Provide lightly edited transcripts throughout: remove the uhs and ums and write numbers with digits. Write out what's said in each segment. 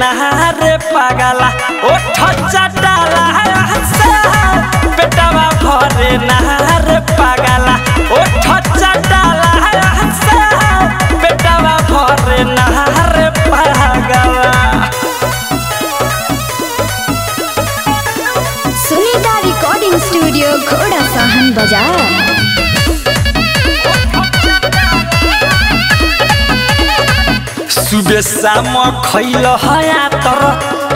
नहारे पागला ओठ चटाला पेटवा भरे नहारे पागला ओठ चटाला पेटवा भरे नहारे पागला। सुनीता रिकॉर्डिंग स्टूडियो घोड़ा साहन बाजार। सुबह शाम खैल हया तर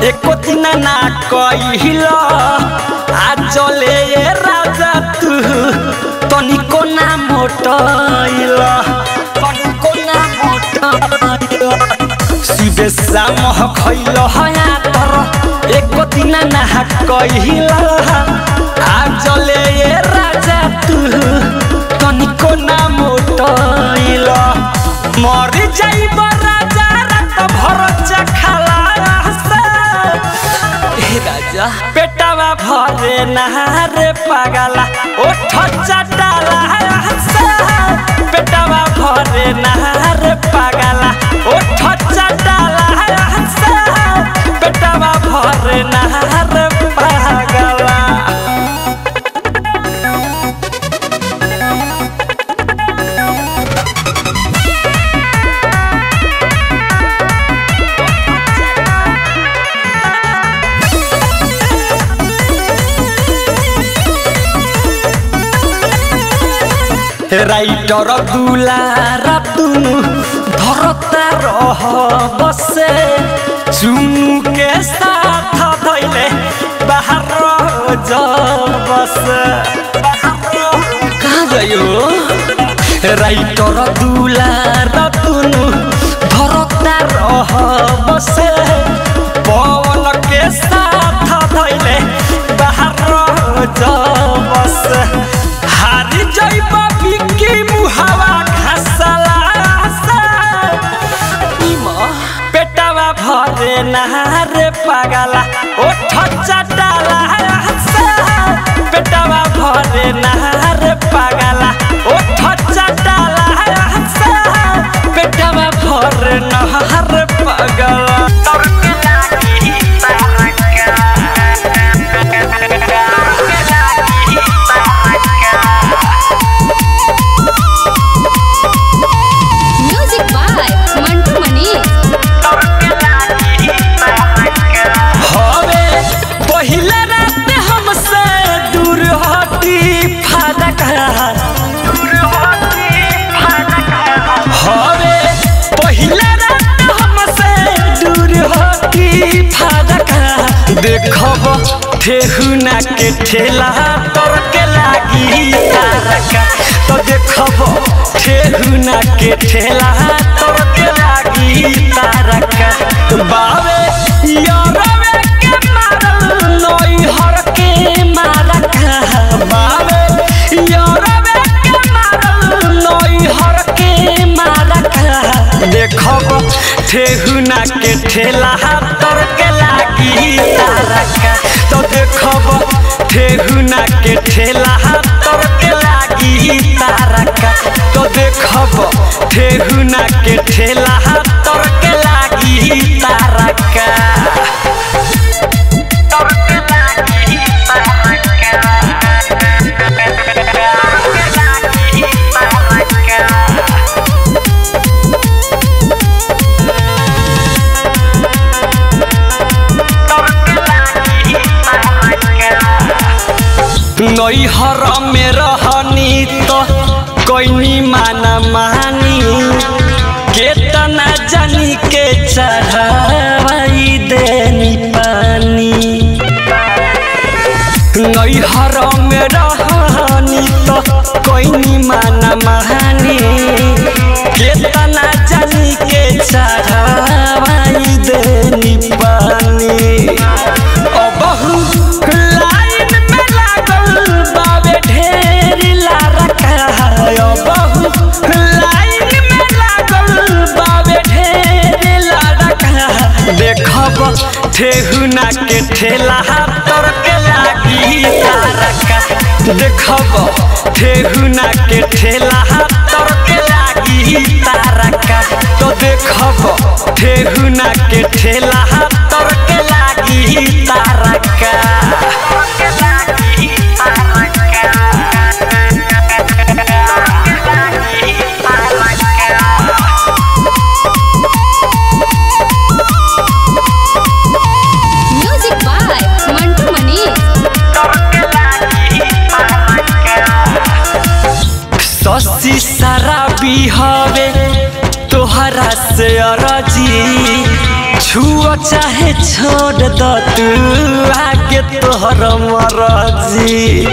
एको दिन ना कहिल आज ले राजा तू तनिको ना मोटैल तनिको ना मोटैल। सुबह शाम खैल हया तर एको दिन ना कहिल आज ले राजा तू तनिको ना मोटैल। मर जाइब राजा रात भर चखाला राजा पेटवा भरे नहारे पागला ओठ चटाला पेटवा भरे नहारे पागला ओठ चटाला पेटवा भरे नहारे पागला। राइटर दुलारा तुनु धरता रह बसे चुनु के साथ धैले बाहर जब बस कहाँ जाइयो। राइटर दुलारा तुनु धरता रह बसे पवन के साथ धैले बाहर जब बस हारी जाइब की मुहावा घासला पेटवा भरे नहारे पागला ओठ चटाला पेटवा भरे नहारे पागला ओठ चटाला पेटवा भरे नहारे पागला। देखब ठेहुना के ठेला तर के लागी तारका तो देखब ठेहुना के ठेला तर के लागी तारका। बावे यारवे के मारल नई हर के मारका बावे यारवे के मारल नई हर के मारका देखब ठेहुना के ठेला तर के लागी तारका तो देखब ठेहुना के ठेला तर के लागी तारका तो देखब ठेहुना के ठेला तर के लागी तारका। नैहर में रहनी तो कोई माना मानी केतना जानी के चढ़ाई देनी पानी। नैहर में रहनी तो कोई माना मानी केतना जानी के चढ़ाई देनी पानी। देखब ठेहुना के ठेला तर के लागी तारका देखब ठेहुना के ठेला तर के लागी लागी तारका तो देखब ठेहुना के ठेला तर के लागी तारका म्यूजिक बाय मंटू मनीष। ससी शराबी हवे तोहरा से अरजी छुओ चाहे छोड़ द तू आगे तोहर मरजी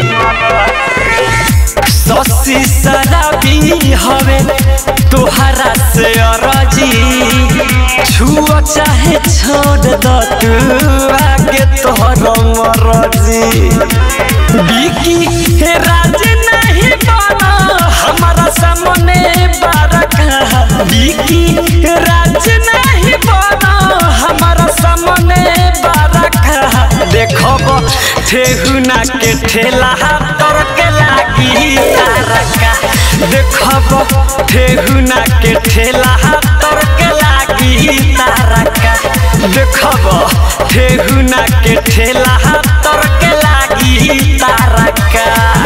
ससी शराबी हवे तोहरा से अरजी छुओ चाहे छोड़ द तू आगे तोहर मरजी बिकी हे राज नहीं बना हमारा सामने बारका बिकी राज नहीं बना हमारा सामने बारका देखब ठेहुना के ठेला तर के लागी तारका देखब ठेहुना के ठेला तर के लागी तारका देखब ठेहुना के ठेला